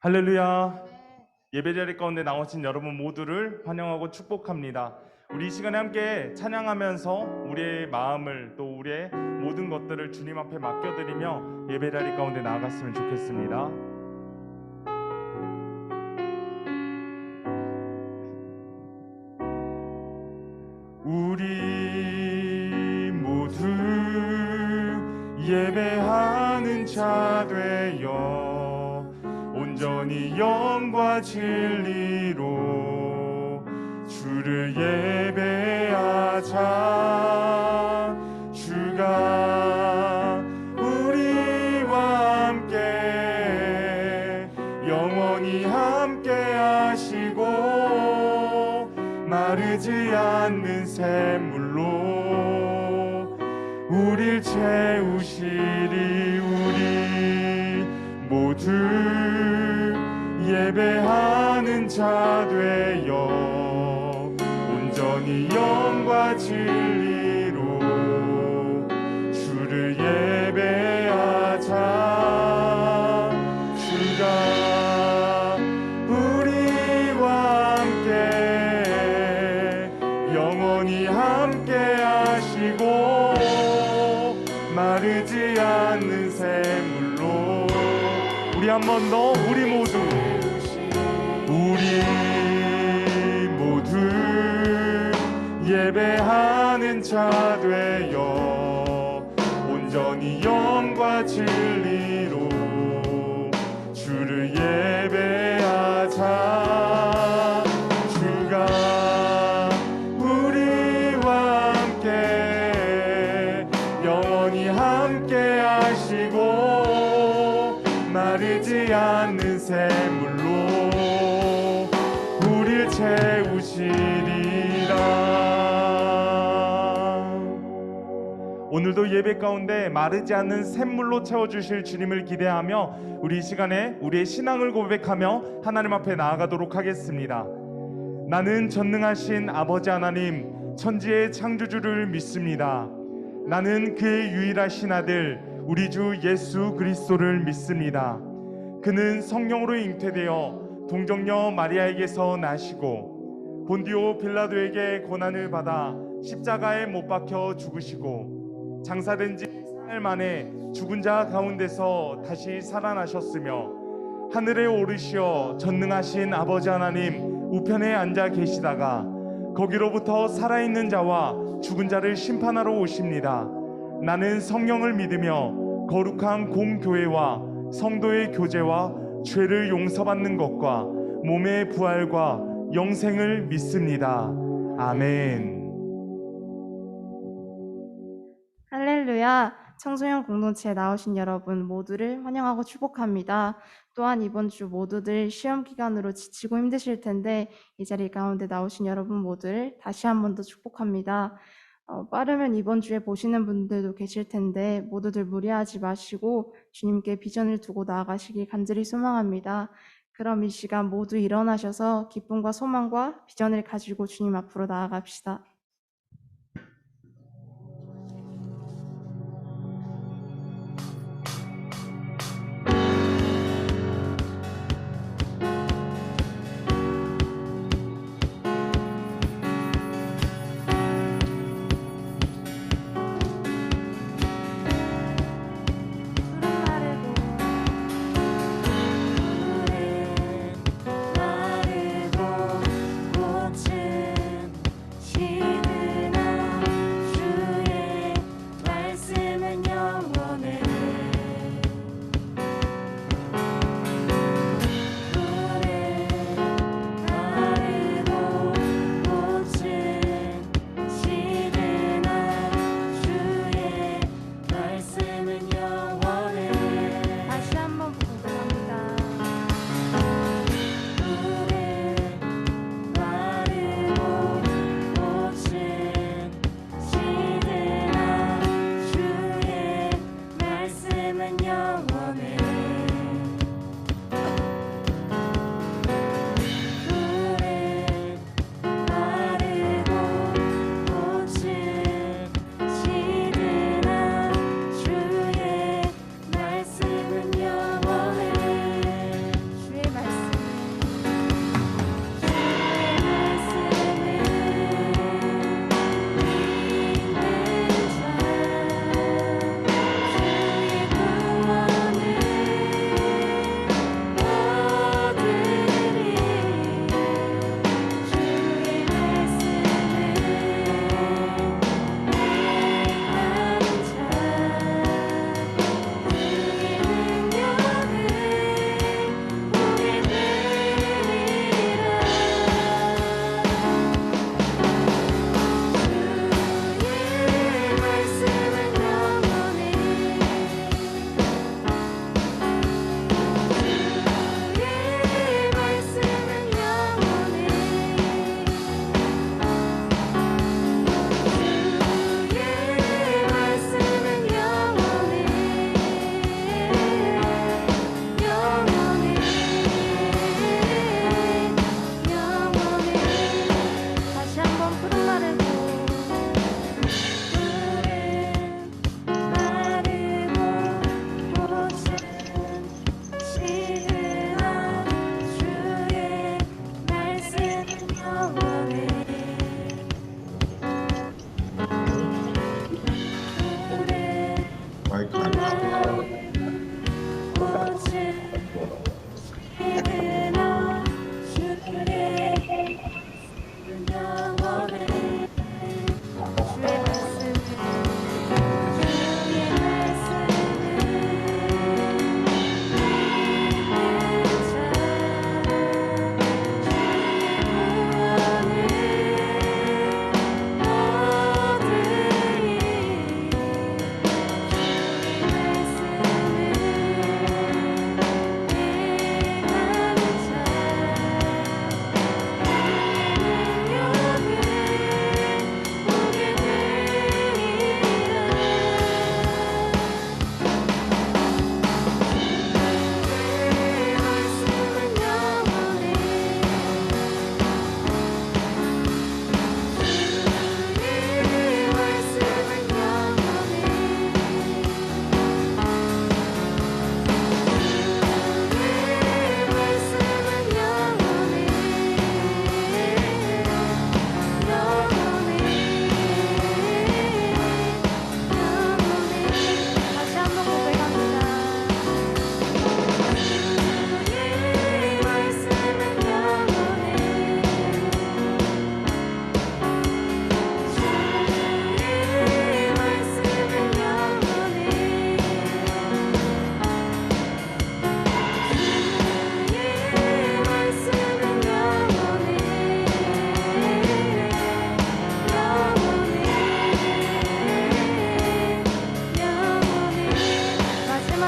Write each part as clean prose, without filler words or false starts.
할렐루야. 예배자리 가운데 나오신 여러분 모두를 환영하고 축복합니다. 우리 이 시간에 함께 찬양하면서 우리의 마음을 또 우리의 모든 것들을 주님 앞에 맡겨드리며 예배자리 가운데 나아갔으면 좋겠습니다. 우리 모두 예배하는 자 되어 온전히 영과 진리로 주를 예배하자. 주가 우리와 함께 영원히 함께 하시고 마르지 않는 샘물로 우릴 채우시리. 우리 모두 예배하는 자 되어 온전히 영과 진리로 주를 예배하자. 주가 우리와 함께 영원히 함께 하시고 마르지 않는 샘물로 우리 한 번 더 우리 모두 예배하는 자 되어 온전히 영과 진리로 주를 예배하자. 주가 우리와 함께 영원히 함께 하시고 마르지 않는 샘물로 우릴 채우시리라. 오늘도 예배 가운데 마르지 않는 샘물로 채워주실 주님을 기대하며 우리 이 시간에 우리의 신앙을 고백하며 하나님 앞에 나아가도록 하겠습니다. 나는 전능하신 아버지 하나님 천지의 창조주를 믿습니다. 나는 그의 유일하신 아들 우리 주 예수 그리스도를 믿습니다. 그는 성령으로 잉태되어 동정녀 마리아에게서 나시고 본디오 빌라도에게 고난을 받아 십자가에 못 박혀 죽으시고 장사된 지 3일 만에 죽은 자 가운데서 다시 살아나셨으며 하늘에 오르시어 전능하신 아버지 하나님 우편에 앉아 계시다가 거기로부터 살아있는 자와 죽은 자를 심판하러 오십니다. 나는 성령을 믿으며 거룩한 공교회와 성도의 교제와 죄를 용서받는 것과 몸의 부활과 영생을 믿습니다. 아멘. 할렐루야. 청소년 공동체에 나오신 여러분 모두를 환영하고 축복합니다. 또한 이번 주 모두들 시험 기간으로 지치고 힘드실 텐데 이 자리 가운데 나오신 여러분 모두를 다시 한 번 더 축복합니다. 빠르면 이번 주에 보시는 분들도 계실 텐데 모두들 무리하지 마시고 주님께 비전을 두고 나아가시길 간절히 소망합니다. 그럼 이 시간 모두 일어나셔서 기쁨과 소망과 비전을 가지고 주님 앞으로 나아갑시다.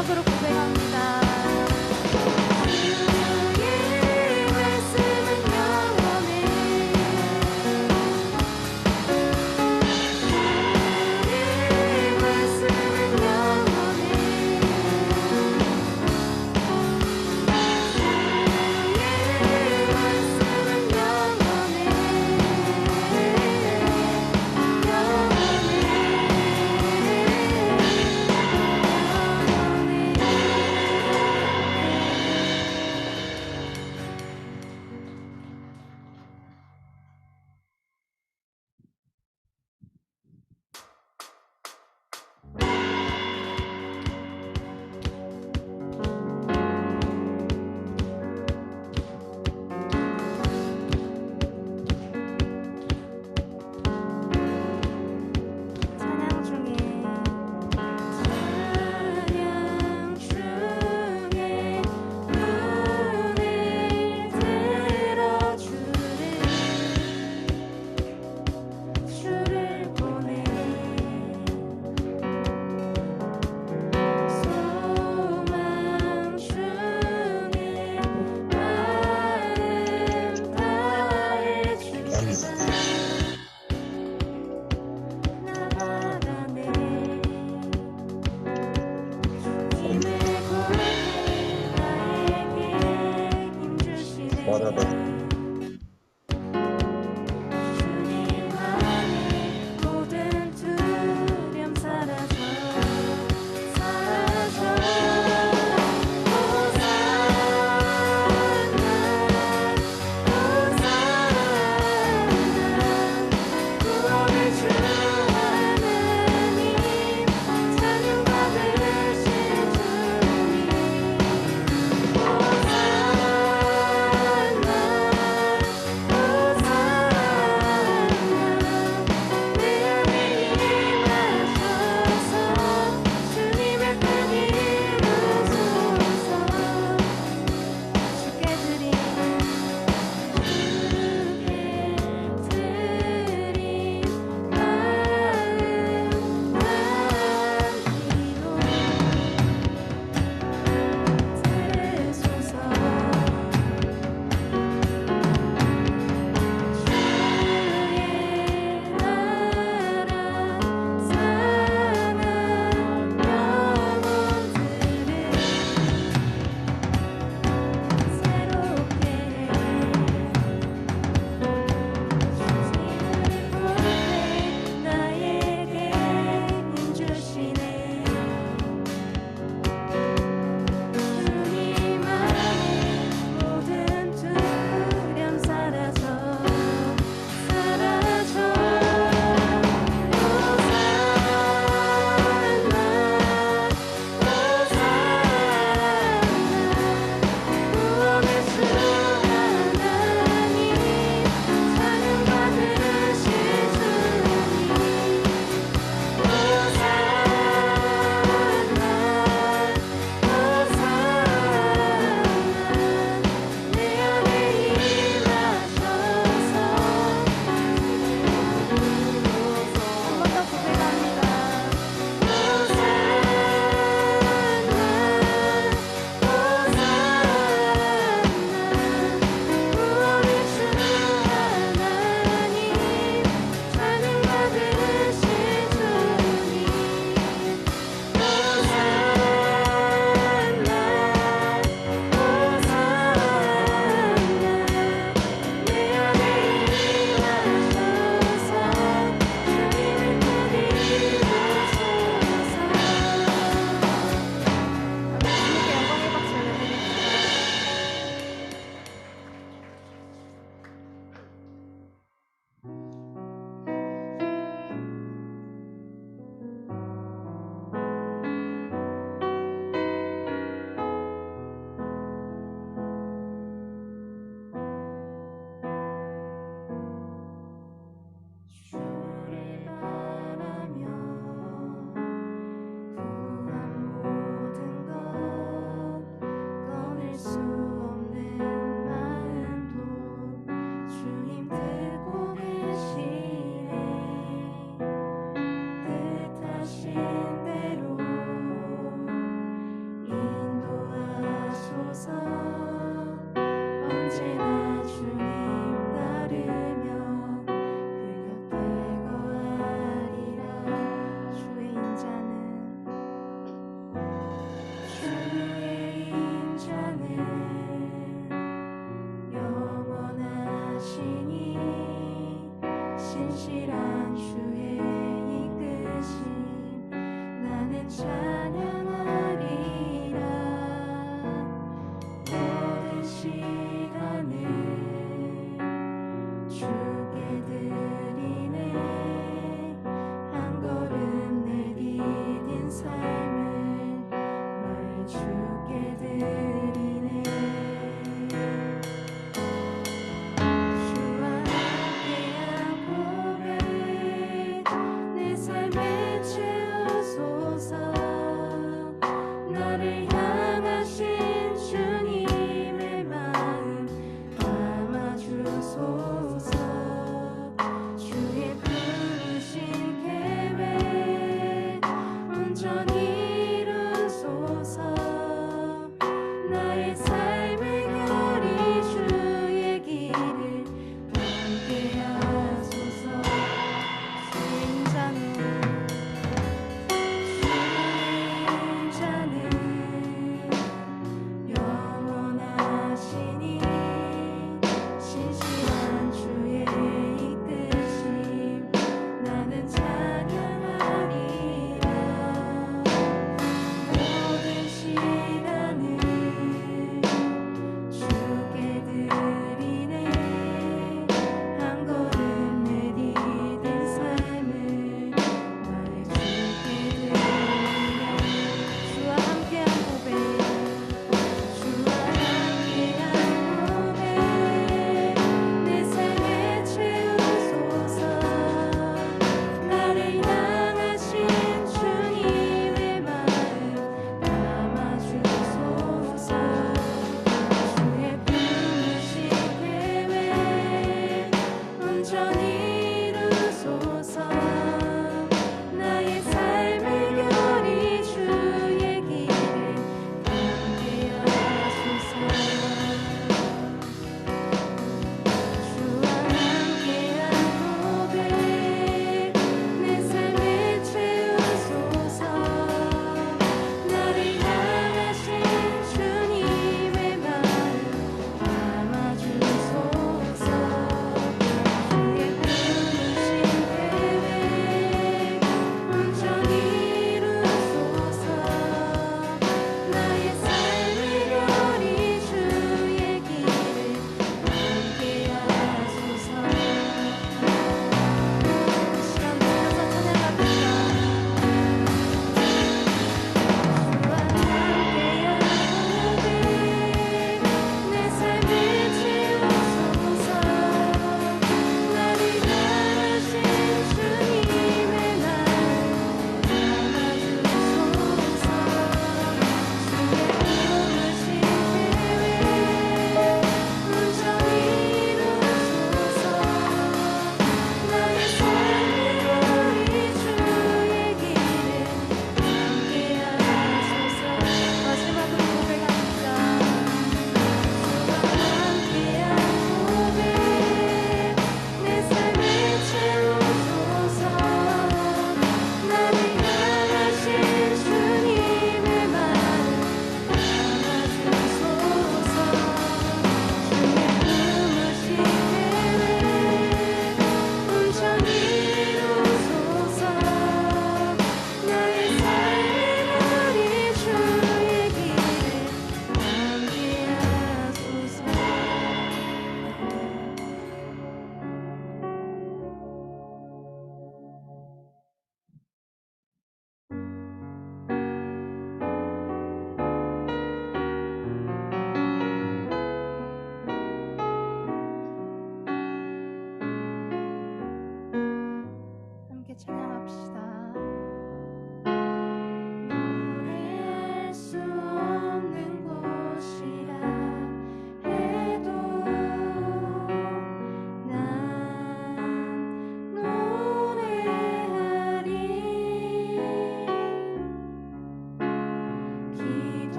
마지막으로 고백합니다. 주의 말씀은 영원해. 주의 말씀은 영원해. 주의 말씀은 찬양 중에 눈을 들어주는 주를 보내. 소망 중에 마음 다해 주시다. 나아가네. 주님의 권능 나에게 힘주시네. 주님 안에 모든 두려움 사라져. 구원을 주 하나님 찬양 받으실 주님. 호산나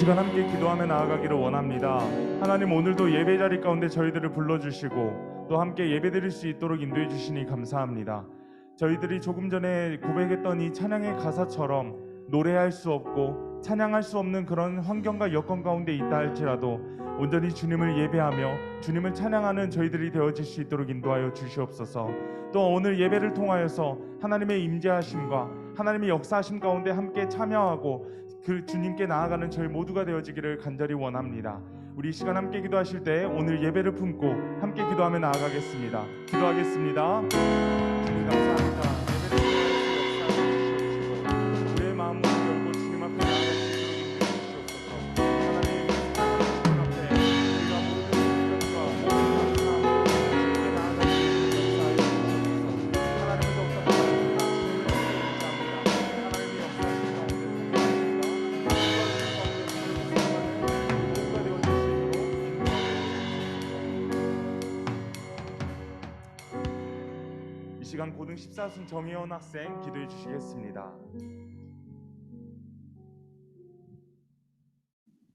시간 함께 기도하며 나아가기를 원합니다. 하나님, 오늘도 예배 자리 가운데 저희들을 불러주시고 또 함께 예배드릴 수 있도록 인도해 주시니 감사합니다. 저희들이 조금 전에 고백했던 이 찬양의 가사처럼 노래할 수 없고 찬양할 수 없는 그런 환경과 여건 가운데 있다 할지라도 온전히 주님을 예배하며 주님을 찬양하는 저희들이 되어질 수 있도록 인도하여 주시옵소서. 또 오늘 예배를 통하여서 하나님의 임재하심과 하나님의 역사하심 가운데 함께 참여하고 그 주님께 나아가는 저희 모두가 되어지기를 간절히 원합니다. 우리 이 시간 함께 기도하실 때 오늘 예배를 품고 함께 기도하며 나아가겠습니다. 기도하겠습니다. 주님 감사합니다. 예배를 통하여서 역사하여 주시옵시고 우리의 마음을 열고 주님 앞에 나아갈 수 있도록 인도해 주시옵소서. 하나님, 주님 앞에 우리가 모든 생각과 모든 감사함으로 주님께 나아갈 수 있도록 역사하여 주시옵소서. 하나님의 역사가 하나님의 역사하신 이 시간 고등 14순 정혜원 학생 기도해 주시겠습니다.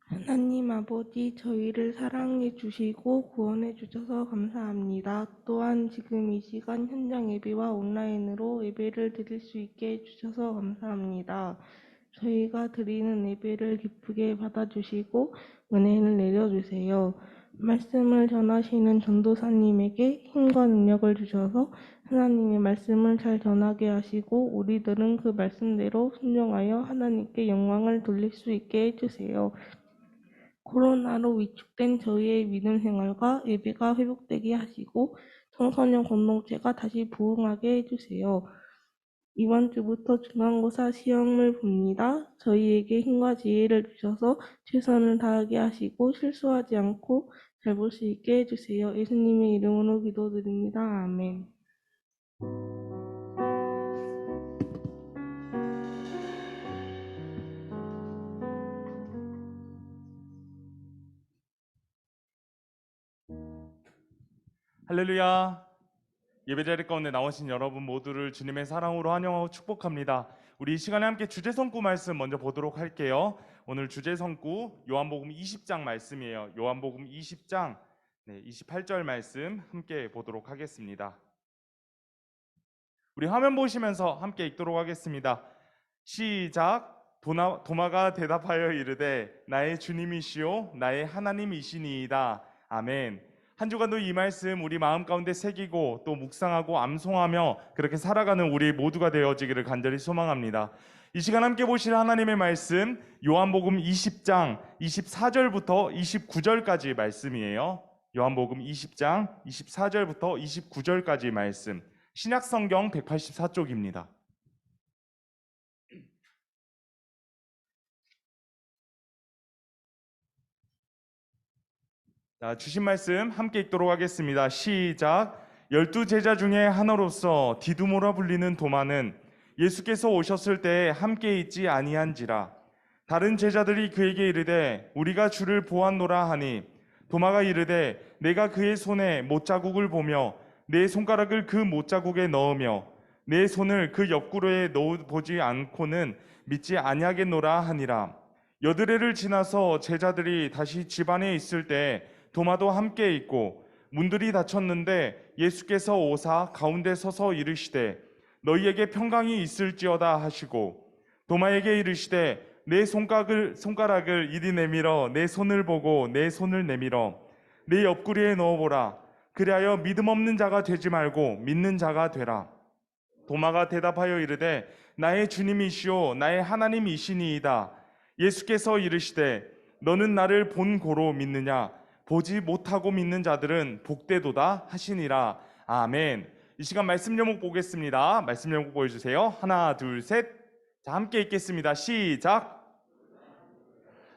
하나님 아버지, 저희를 사랑해 주시고 구원해 주셔서 감사합니다. 또한 지금 이 시간 현장 예배와 온라인으로 예배를 드릴 수 있게 해 주셔서 감사합니다. 저희가 드리는 예배를 기쁘게 받아주시고 은혜를 내려주세요. 말씀을 전하시는 전도사님에게 힘과 능력을 주셔서 하나님의 말씀을 잘 전하게 하시고 우리들은 그 말씀대로 순종하여 하나님께 영광을 돌릴 수 있게 해주세요. 코로나로 위축된 저희의 믿음 생활과 예배가 회복되게 하시고 청소년 공동체가 다시 부흥하게 해주세요. 이번 주부터 중간고사 시험을 봅니다. 저희에게 힘과 지혜를 주셔서 최선을 다하게 하시고 실수하지 않고 잘 볼 수 있게 해주세요. 예수님의 이름으로 기도드립니다. 아멘. 할렐루야. 예배자리 가운데 나오신 여러분 모두를 주님의 사랑으로 환영하고 축복합니다. 우리 이 시간에 함께 주제 선구 말씀 먼저 보도록 할게요. 오늘 주제 선구 요한복음 20장 말씀이에요. 요한복음 20장 28절 말씀 함께 보도록 하겠습니다. 우리 화면 보시면서 함께 읽도록 하겠습니다. 시작. 도마가 대답하여 이르되 나의 주님이시요 나의 하나님이시니이다. 아멘. 한 주간도 이 말씀 우리 마음 가운데 새기고 또 묵상하고 암송하며 그렇게 살아가는 우리 모두가 되어지기를 간절히 소망합니다. 이 시간 함께 보실 하나님의 말씀 요한복음 20장 24절부터 29절까지 말씀이에요. 요한복음 20장 24절부터 29절까지 말씀, 신약성경 184쪽입니다. 자, 주신 말씀 함께 읽도록 하겠습니다. 시작. 12제자 중에 하나로서 디두모라 불리는 도마는 예수께서 오셨을 때 함께 있지 아니한지라. 다른 제자들이 그에게 이르되 우리가 주를 보았노라 하니 도마가 이르되 내가 그의 손에 못자국을 보며 내 손가락을 그 못자국에 넣으며 내 손을 그 옆구리에 넣어보지 않고는 믿지 아니하겠노라 하니라. 여드레를 지나서 제자들이 다시 집 안에 있을 때 도마도 함께 있고 문들이 닫혔는데 예수께서 오사 가운데 서서 이르시되 너희에게 평강이 있을지어다 하시고 도마에게 이르시되 내 손가락을 이리 내밀어 내 손을 보고 내 손을 내밀어 내 옆구리에 넣어보라. 그리하여 믿음 없는 자가 되지 말고 믿는 자가 되라. 도마가 대답하여 이르되 나의 주님이시오 나의 하나님이시니이다. 예수께서 이르시되 너는 나를 본 고로 믿느냐? 보지 못하고 믿는 자들은 복되도다 하시니라. 아멘. 이 시간 말씀 제목 보겠습니다. 말씀 제목 보여주세요. 하나, 둘, 셋. 자, 함께 읽겠습니다. 시작.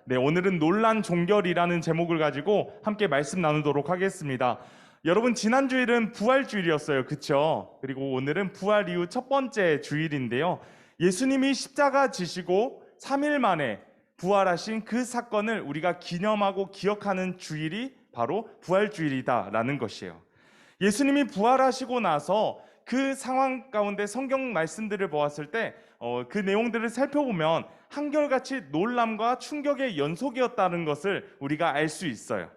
네, 오늘은 논란 종결이라는 제목을 가지고 함께 말씀 나누도록 하겠습니다. 여러분, 지난 주일은 부활주일이었어요. 그쵸? 그리고 오늘은 부활 이후 첫 번째 주일인데요. 예수님이 십자가 지시고 3일 만에 부활하신 그 사건을 우리가 기념하고 기억하는 주일이 바로 부활주일이다라는 것이에요. 예수님이 부활하시고 나서 그 상황 가운데 성경 말씀들을 보았을 때 그 내용들을 살펴보면 한결같이 놀람과 충격의 연속이었다는 것을 우리가 알 수 있어요.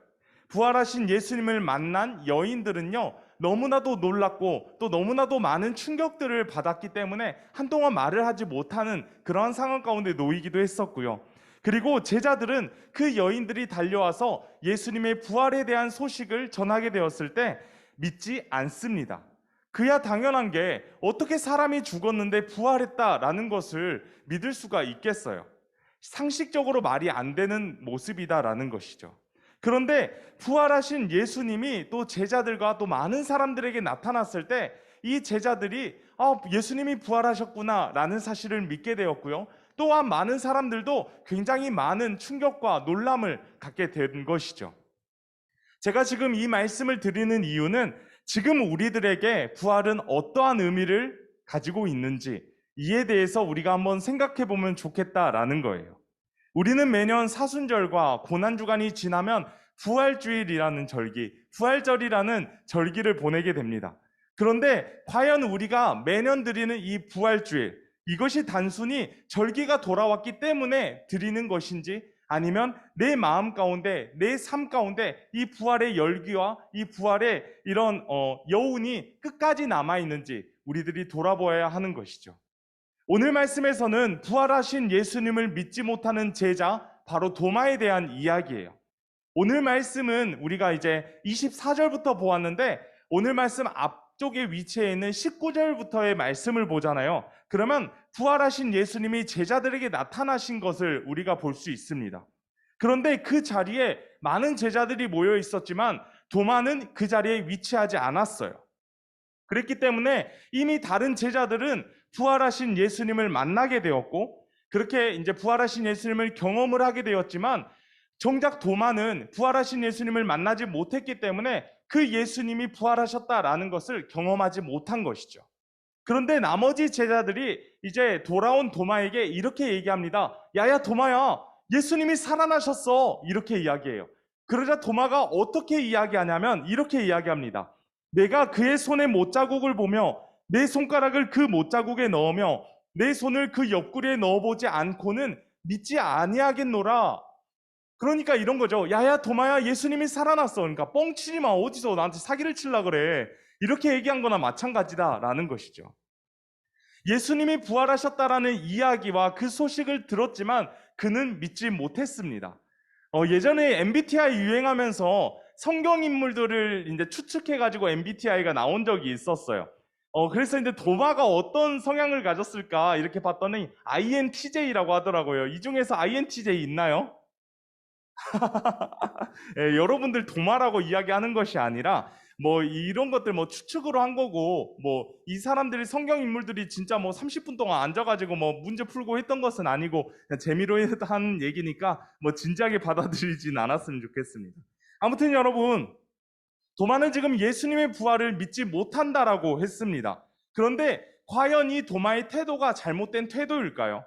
부활하신 예수님을 만난 여인들은요, 너무나도 놀랐고 또 너무나도 많은 충격들을 받았기 때문에 한동안 말을 하지 못하는 그러한 상황 가운데 놓이기도 했었고요. 그리고 제자들은 그 여인들이 달려와서 예수님의 부활에 대한 소식을 전하게 되었을 때 믿지 않습니다. 그야 당연한 게 어떻게 사람이 죽었는데 부활했다라는 것을 믿을 수가 있겠어요. 상식적으로 말이 안 되는 모습이다라는 것이죠. 그런데 부활하신 예수님이 또 제자들과 또 많은 사람들에게 나타났을 때 이 제자들이 예수님이 부활하셨구나라는 사실을 믿게 되었고요. 또한 많은 사람들도 굉장히 많은 충격과 놀람을 갖게 된 것이죠. 제가 지금 이 말씀을 드리는 이유는 지금 우리들에게 부활은 어떠한 의미를 가지고 있는지 이에 대해서 우리가 한번 생각해 보면 좋겠다라는 거예요. 우리는 매년 사순절과 고난주간이 지나면 부활주일이라는 절기, 부활절이라는 절기를 보내게 됩니다. 그런데 과연 우리가 매년 드리는 이 부활주일, 이것이 단순히 절기가 돌아왔기 때문에 드리는 것인지 아니면 내 마음 가운데, 내 삶 가운데 이 부활의 열기와 이 부활의 이런 여운이 끝까지 남아있는지 우리들이 돌아보아야 하는 것이죠. 오늘 말씀에서는 부활하신 예수님을 믿지 못하는 제자, 바로 도마에 대한 이야기예요. 오늘 말씀은 우리가 이제 24절부터 보았는데 오늘 말씀 앞쪽에 위치해 있는 19절부터의 말씀을 보잖아요. 그러면 부활하신 예수님이 제자들에게 나타나신 것을 우리가 볼 수 있습니다. 그런데 그 자리에 많은 제자들이 모여 있었지만 도마는 그 자리에 위치하지 않았어요. 그랬기 때문에 이미 다른 제자들은 부활하신 예수님을 만나게 되었고 그렇게 이제 부활하신 예수님을 경험을 하게 되었지만 정작 도마는 부활하신 예수님을 만나지 못했기 때문에 그 예수님이 부활하셨다라는 것을 경험하지 못한 것이죠. 그런데 나머지 제자들이 이제 돌아온 도마에게 이렇게 얘기합니다. 야야 도마야, 예수님이 살아나셨어. 이렇게 이야기해요. 그러자 도마가 어떻게 이야기하냐면 이렇게 이야기합니다. 내가 그의 손의 못자국을 보며 내 손가락을 그 못자국에 넣으며 내 손을 그 옆구리에 넣어보지 않고는 믿지 아니하겠노라. 그러니까 이런 거죠. 야야 도마야, 예수님이 살아났어. 그러니까 뻥치지 마. 어디서 나한테 사기를 치려 그래. 이렇게 얘기한 거나 마찬가지다라는 것이죠. 예수님이 부활하셨다라는 이야기와 그 소식을 들었지만 그는 믿지 못했습니다. 예전에 MBTI 유행하면서 성경 인물들을 이제 추측해가지고 MBTI가 나온 적이 있었어요. 그래서 이제 도마가 어떤 성향을 가졌을까 이렇게 봤더니 INTJ라고 하더라고요. 이 중에서 INTJ 있나요? 예, 여러분들 도마라고 이야기하는 것이 아니라 뭐 이런 것들 뭐 추측으로 한 거고 뭐 이 사람들이 성경 인물들이 진짜 뭐 30분 동안 앉아가지고 뭐 문제 풀고 했던 것은 아니고 그냥 재미로 한 얘기니까 뭐 진지하게 받아들이진 않았으면 좋겠습니다. 아무튼 여러분, 도마는 지금 예수님의 부활을 믿지 못한다라고 했습니다. 그런데 과연 이 도마의 태도가 잘못된 태도일까요?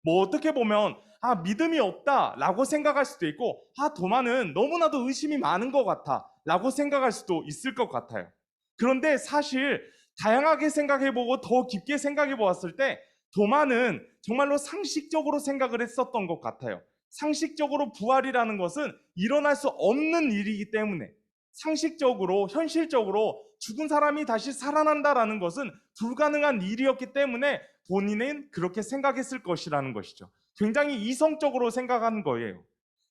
뭐 어떻게 보면 믿음이 없다라고 생각할 수도 있고 도마는 너무나도 의심이 많은 것 같아 라고 생각할 수도 있을 것 같아요. 그런데 사실 다양하게 생각해보고 더 깊게 생각해 보았을 때 도마는 정말로 상식적으로 생각을 했었던 것 같아요. 상식적으로 부활이라는 것은 일어날 수 없는 일이기 때문에 상식적으로 현실적으로 죽은 사람이 다시 살아난다라는 것은 불가능한 일이었기 때문에 본인은 그렇게 생각했을 것이라는 것이죠. 굉장히 이성적으로 생각한 거예요.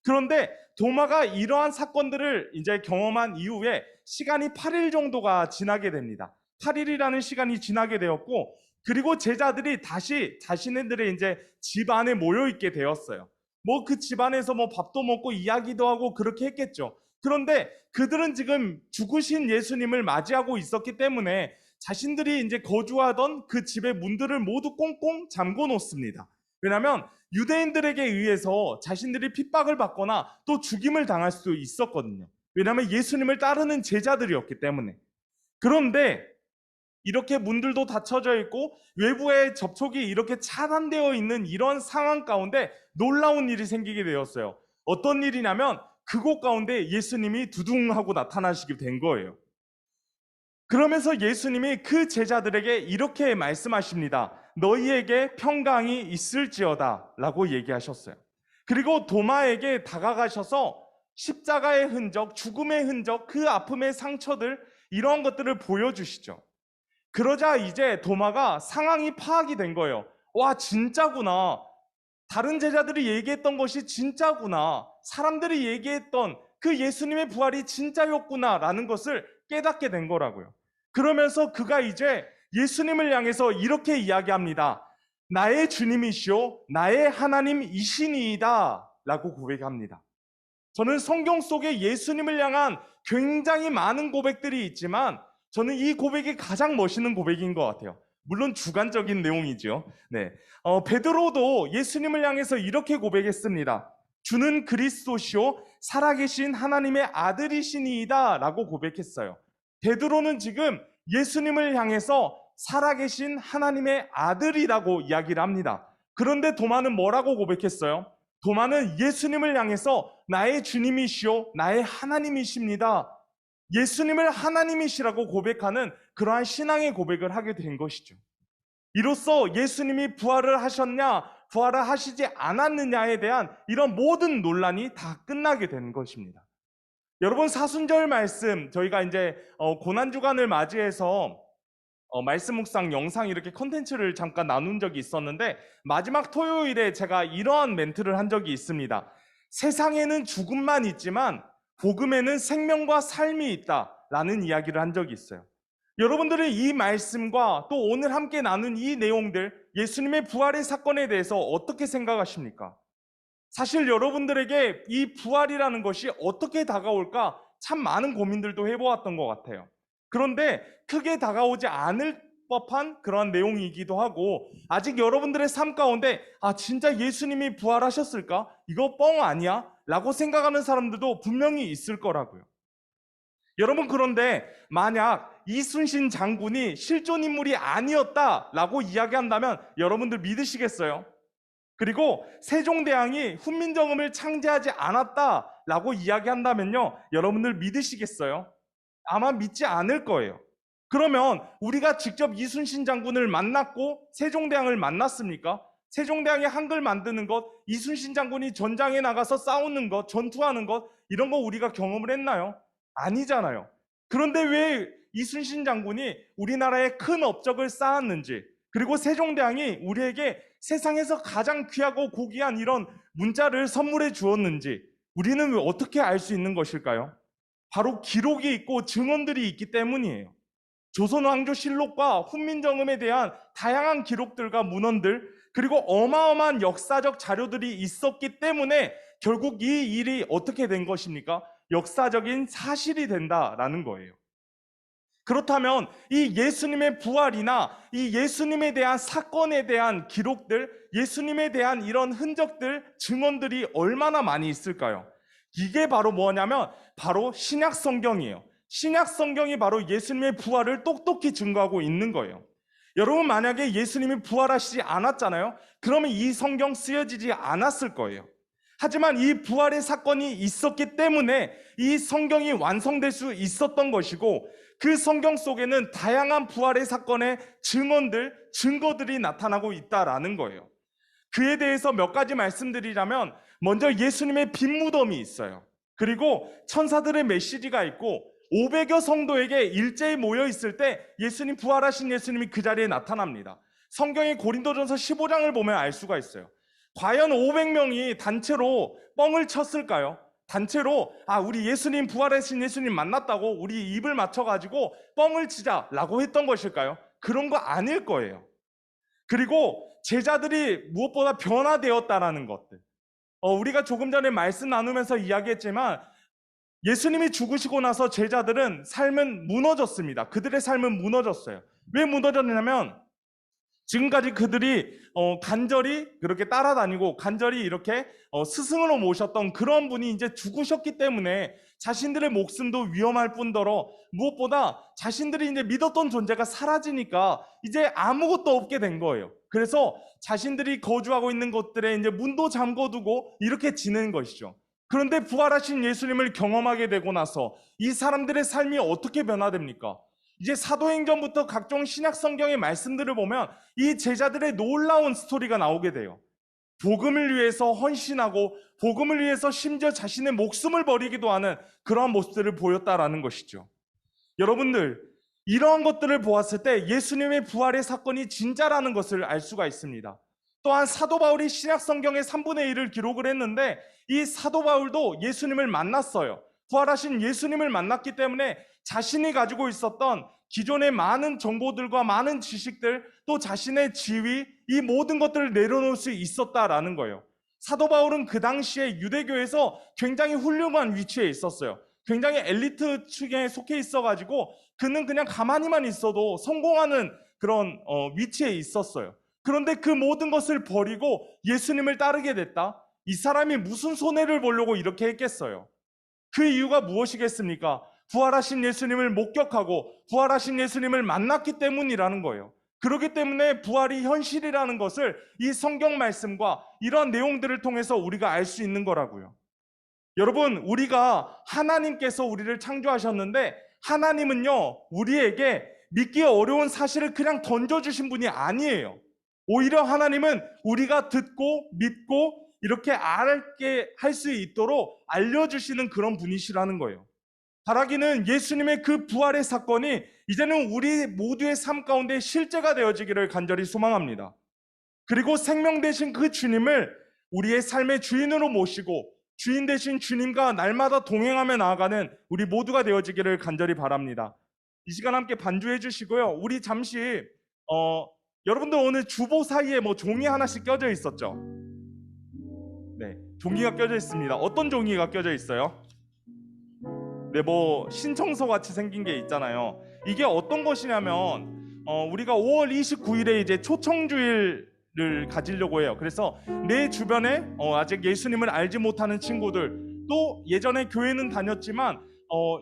그런데 도마가 이러한 사건들을 이제 경험한 이후에 시간이 8일 정도가 지나게 됩니다. 8일이라는 시간이 지나게 되었고, 그리고 제자들이 다시 자신들의 이제 집 안에 모여 있게 되었어요. 뭐 그 집안에서 뭐 밥도 먹고 이야기도 하고 그렇게 했겠죠. 그런데 그들은 지금 죽으신 예수님을 맞이하고 있었기 때문에 자신들이 이제 거주하던 그 집의 문들을 모두 꽁꽁 잠궈 놓습니다. 왜냐하면 유대인들에게 의해서 자신들이 핍박을 받거나 또 죽임을 당할 수도 있었거든요. 왜냐하면 예수님을 따르는 제자들이었기 때문에. 그런데 이렇게 문들도 닫혀져 있고 외부의 접촉이 이렇게 차단되어 있는 이런 상황 가운데 놀라운 일이 생기게 되었어요. 어떤 일이냐면 그곳 가운데 예수님이 두둥하고 나타나시게 된 거예요. 그러면서 예수님이 그 제자들에게 이렇게 말씀하십니다. 너희에게 평강이 있을지어다 라고 얘기하셨어요. 그리고 도마에게 다가가셔서 십자가의 흔적, 죽음의 흔적, 그 아픔의 상처들, 이러한 것들을 보여주시죠. 그러자 이제 도마가 상황이 파악이 된 거예요. 와, 진짜구나. 다른 제자들이 얘기했던 것이 진짜구나. 사람들이 얘기했던 그 예수님의 부활이 진짜였구나 라는 것을 깨닫게 된 거라고요. 그러면서 그가 이제 예수님을 향해서 이렇게 이야기합니다. 나의 주님이시오, 나의 하나님이시니이다 라고 고백합니다. 저는 성경 속에 예수님을 향한 굉장히 많은 고백들이 있지만 저는 이 고백이 가장 멋있는 고백인 것 같아요. 물론 주관적인 내용이죠. 네, 베드로도 예수님을 향해서 이렇게 고백했습니다. 주는 그리스도시요 살아계신 하나님의 아들이시니이다 라고 고백했어요. 베드로는 지금 예수님을 향해서 살아계신 하나님의 아들이라고 이야기를 합니다. 그런데 도마는 뭐라고 고백했어요? 도마는 예수님을 향해서 나의 주님이시요 나의 하나님이십니다. 예수님을 하나님이시라고 고백하는 그러한 신앙의 고백을 하게 된 것이죠. 이로써 예수님이 부활을 하셨냐, 부활을 하시지 않았느냐에 대한 이런 모든 논란이 다 끝나게 된 것입니다. 여러분, 사순절 말씀, 저희가 이제 고난주간을 맞이해서 말씀 묵상 영상 이렇게 컨텐츠를 잠깐 나눈 적이 있었는데, 마지막 토요일에 제가 이러한 멘트를 한 적이 있습니다. 세상에는 죽음만 있지만 복음에는 생명과 삶이 있다라는 이야기를 한 적이 있어요. 여러분들은 이 말씀과 또 오늘 함께 나눈 이 내용들, 예수님의 부활의 사건에 대해서 어떻게 생각하십니까? 사실 여러분들에게 이 부활이라는 것이 어떻게 다가올까 참 많은 고민들도 해보았던 것 같아요. 그런데 크게 다가오지 않을 법한 그런 내용이기도 하고, 아직 여러분들의 삶 가운데 진짜 예수님이 부활하셨을까? 이거 뻥 아니야? 라고 생각하는 사람들도 분명히 있을 거라고요. 여러분, 그런데 만약 이순신 장군이 실존 인물이 아니었다라고 이야기한다면 여러분들 믿으시겠어요? 그리고 세종대왕이 훈민정음을 창제하지 않았다라고 이야기한다면요, 여러분들 믿으시겠어요? 아마 믿지 않을 거예요. 그러면 우리가 직접 이순신 장군을 만났고 세종대왕을 만났습니까? 세종대왕이 한글 만드는 것, 이순신 장군이 전장에 나가서 싸우는 것, 전투하는 것, 이런 거 우리가 경험을 했나요? 아니잖아요. 그런데 왜 이순신 장군이 우리나라에 큰 업적을 쌓았는지, 그리고 세종대왕이 우리에게 세상에서 가장 귀하고 고귀한 이런 문자를 선물해 주었는지 우리는 왜 어떻게 알 수 있는 것일까요? 바로 기록이 있고 증언들이 있기 때문이에요. 조선왕조실록과 훈민정음에 대한 다양한 기록들과 문헌들, 그리고 어마어마한 역사적 자료들이 있었기 때문에 결국 이 일이 어떻게 된 것입니까? 역사적인 사실이 된다라는 거예요. 그렇다면 이 예수님의 부활이나 이 예수님에 대한 사건에 대한 기록들, 예수님에 대한 이런 흔적들, 증언들이 얼마나 많이 있을까요? 이게 바로 뭐냐면 바로 신약 성경이에요. 신약 성경이 바로 예수님의 부활을 똑똑히 증거하고 있는 거예요. 여러분, 만약에 예수님이 부활하시지 않았잖아요. 그러면 이 성경 쓰여지지 않았을 거예요. 하지만 이 부활의 사건이 있었기 때문에 이 성경이 완성될 수 있었던 것이고, 그 성경 속에는 다양한 부활의 사건의 증언들, 증거들이 나타나고 있다라는 거예요. 그에 대해서 몇 가지 말씀드리자면, 먼저 예수님의 빈 무덤이 있어요. 그리고 천사들의 메시지가 있고, 500여 성도에게 일제히 모여 있을 때 예수님, 부활하신 예수님이 그 자리에 나타납니다. 성경의 고린도전서 15장을 보면 알 수가 있어요. 과연 500명이 단체로 뻥을 쳤을까요? 단체로 우리 예수님, 부활하신 예수님 만났다고 우리 입을 맞춰가지고 뻥을 치자라고 했던 것일까요? 그런 거 아닐 거예요. 그리고 제자들이 무엇보다 변화되었다라는 것들, 우리가 조금 전에 말씀 나누면서 이야기했지만 예수님이 죽으시고 나서 제자들은 삶은 무너졌습니다. 그들의 삶은 무너졌어요. 왜 무너졌냐면 지금까지 그들이 간절히 그렇게 따라다니고 간절히 이렇게 스승으로 모셨던 그런 분이 이제 죽으셨기 때문에 자신들의 목숨도 위험할 뿐더러 무엇보다 자신들이 이제 믿었던 존재가 사라지니까 이제 아무것도 없게 된 거예요. 그래서 자신들이 거주하고 있는 곳들에 이제 문도 잠궈두고 이렇게 지내는 것이죠. 그런데 부활하신 예수님을 경험하게 되고 나서 이 사람들의 삶이 어떻게 변화됩니까? 이제 사도행전부터 각종 신약 성경의 말씀들을 보면 이 제자들의 놀라운 스토리가 나오게 돼요. 복음을 위해서 헌신하고 복음을 위해서 심지어 자신의 목숨을 버리기도 하는 그러한 모습들을 보였다라는 것이죠. 여러분들, 이러한 것들을 보았을 때 예수님의 부활의 사건이 진짜라는 것을 알 수가 있습니다. 또한 사도 바울이 신약 성경의 3분의 1을 기록을 했는데 이 사도 바울도 예수님을 만났어요. 부활하신 예수님을 만났기 때문에 자신이 가지고 있었던 기존의 많은 정보들과 많은 지식들, 또 자신의 지위, 이 모든 것들을 내려놓을 수 있었다라는 거예요. 사도 바울은 그 당시에 유대교에서 굉장히 훌륭한 위치에 있었어요. 굉장히 엘리트 축에 속해 있어가지고 그는 그냥 가만히만 있어도 성공하는 그런 위치에 있었어요. 그런데 그 모든 것을 버리고 예수님을 따르게 됐다? 이 사람이 무슨 손해를 보려고 이렇게 했겠어요? 그 이유가 무엇이겠습니까? 부활하신 예수님을 목격하고 부활하신 예수님을 만났기 때문이라는 거예요. 그렇기 때문에 부활이 현실이라는 것을 이 성경 말씀과 이런 내용들을 통해서 우리가 알 수 있는 거라고요. 여러분, 우리가 하나님께서 우리를 창조하셨는데 하나님은요, 우리에게 믿기 어려운 사실을 그냥 던져주신 분이 아니에요. 오히려 하나님은 우리가 듣고 믿고 이렇게 알게 할 수 있도록 알려주시는 그런 분이시라는 거예요. 바라기는 예수님의 그 부활의 사건이 이제는 우리 모두의 삶 가운데 실제가 되어지기를 간절히 소망합니다. 그리고 생명 되신 그 주님을 우리의 삶의 주인으로 모시고 주인 되신 주님과 날마다 동행하며 나아가는 우리 모두가 되어지기를 간절히 바랍니다. 이 시간 함께 반주해 주시고요. 우리 잠시 여러분들 오늘 주보 사이에 종이 하나씩 껴져 있었죠? 네, 종이가 껴져 있습니다. 어떤 종이가 껴져 있어요? 네, 신청서 같이 생긴 게 있잖아요. 이게 어떤 것이냐면 우리가 5월 29일에 이제 초청주일을 가지려고 해요. 그래서 내 주변에 아직 예수님을 알지 못하는 친구들, 또 예전에 교회는 다녔지만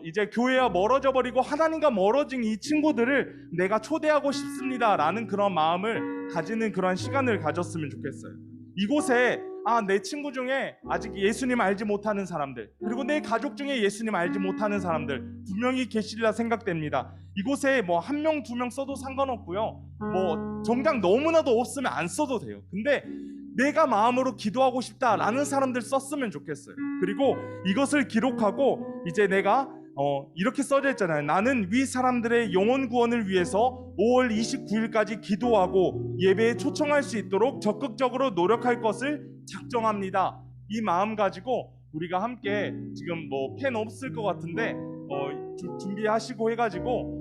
이제 교회와 멀어져 버리고 하나님과 멀어진 이 친구들을 내가 초대하고 싶습니다라는 그런 마음을 가지는 그런 시간을 가졌으면 좋겠어요. 이곳에 내 친구 중에 아직 예수님 알지 못하는 사람들, 그리고 내 가족 중에 예수님 알지 못하는 사람들 분명히 계시리라 생각됩니다. 이곳에 한 명, 두 명 써도 상관없고요. 정작 너무나도 없으면 안 써도 돼요. 근데 내가 마음으로 기도하고 싶다라는 사람들 썼으면 좋겠어요. 그리고 이것을 기록하고 이제 내가 이렇게 써져 있잖아요. 나는 위 사람들의 영혼 구원을 위해서 5월 29일까지 기도하고 예배에 초청할 수 있도록 적극적으로 노력할 것을 작정합니다. 이 마음 가지고 우리가 함께 지금 펜 없을 것 같은데 준비하시고 해가지고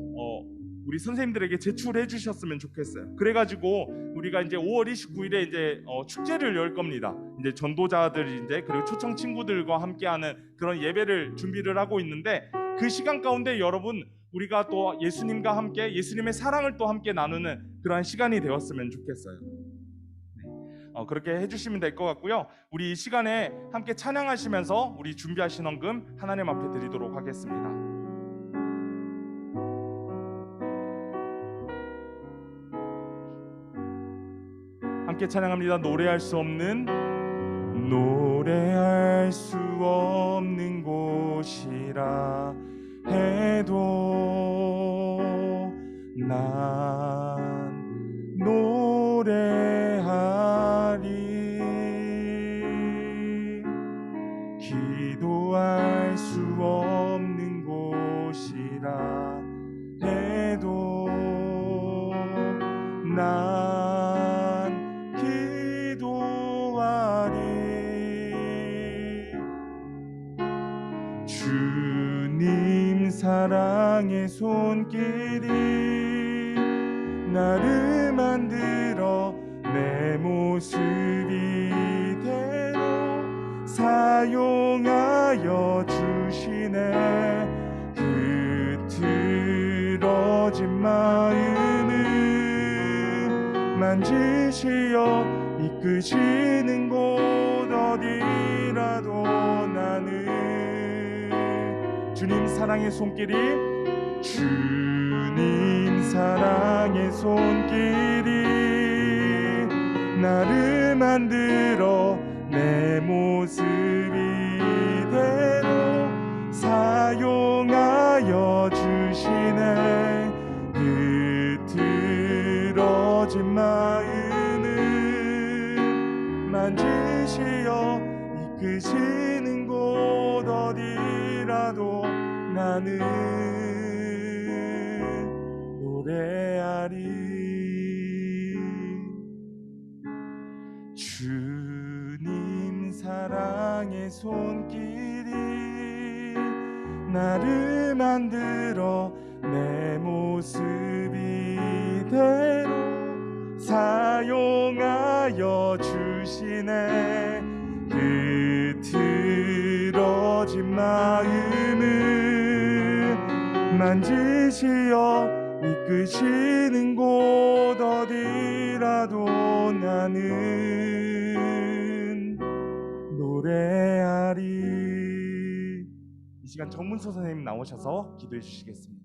우리 선생님들에게 제출해 주셨으면 좋겠어요. 그래가지고 우리가 이제 5월 29일에 이제 축제를 열 겁니다. 이제 전도자들이 이제 그리고 초청 친구들과 함께하는 그런 예배를 준비를 하고 있는데 그 시간 가운데 여러분 우리가 또 예수님과 함께 예수님의 사랑을 또 함께 나누는 그러한 시간이 되었으면 좋겠어요. 그렇게 해주시면 될 것 같고요. 우리 이 시간에 함께 찬양하시면서 우리 준비하신 헌금 하나님 앞에 드리도록 하겠습니다. 함께 찬양합니다. 노래할 수 없는 곳이라 해도 난 노래하리. 기도할 수 없는 곳이라 해도 난 기도하리. 주님 사랑의 손길이 나를 만들어 내 모습 이대로 사용하여 주시네. 흐트러진 마음을 만지시어 이끄시는 곳 어디라도 나는 주님 사랑의 손길이 주님 사랑의 손길이 나를 만들어 내 모습 이대로 사용하여 주시네. 힘들어진 마음을 만지시어 이끄시는 곳 어디라도 나는 노래하리. 주님 사랑의 손길이 나를 만들어 내 모습 이대로 사용하여 주시네. 그 틀어진 마음을 만지시어 이끄시는 곳 어디라도 나는 노래하리. 이 시간 정문서 선생님 나오셔서 기도해 주시겠습니다.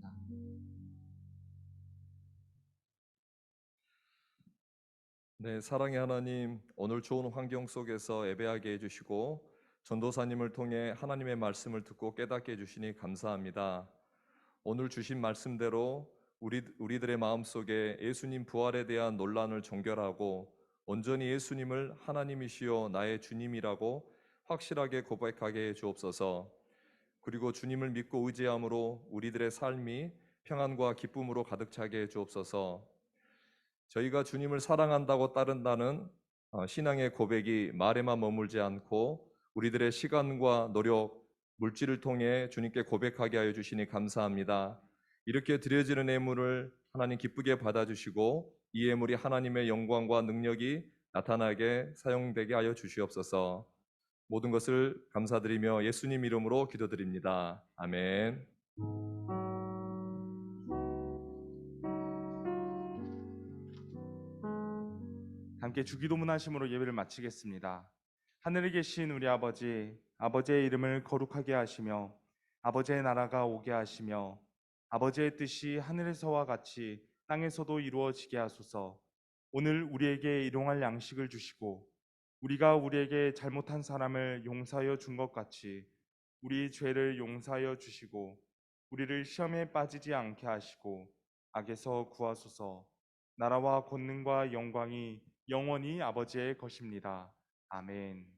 네, 사랑의 하나님, 오늘 좋은 환경 속에서 예배하게 해주시고 전도사님을 통해 하나님의 말씀을 듣고 깨닫게 해주시니 감사합니다. 오늘 주신 말씀대로 우리들의 마음속에 예수님 부활에 대한 논란을 종결하고 온전히 예수님을 하나님이시요 나의 주님이라고 확실하게 고백하게 해 주옵소서. 그리고 주님을 믿고 의지함으로 우리들의 삶이 평안과 기쁨으로 가득 차게 해 주옵소서. 저희가 주님을 사랑한다고 따른다는 신앙의 고백이 말에만 머물지 않고 우리들의 시간과 노력, 물질을 통해 주님께 고백하게 하여 주시니 감사합니다. 이렇게 드려지는 예물을 하나님 기쁘게 받아주시고 이 예물이 하나님의 영광과 능력이 나타나게 사용되게 하여 주시옵소서. 모든 것을 감사드리며 예수님 이름으로 기도드립니다. 아멘. 함께 주기도문 하심으로 예배를 마치겠습니다. 하늘에 계신 우리 아버지, 아버지의 이름을 거룩하게 하시며 아버지의 나라가 오게 하시며 아버지의 뜻이 하늘에서와 같이 땅에서도 이루어지게 하소서. 오늘 우리에게 일용할 양식을 주시고 우리가 우리에게 잘못한 사람을 용서하여 준 것 같이 우리 죄를 용서하여 주시고 우리를 시험에 빠지지 않게 하시고 악에서 구하소서. 나라와 권능과 영광이 영원히 아버지의 것입니다. 아멘.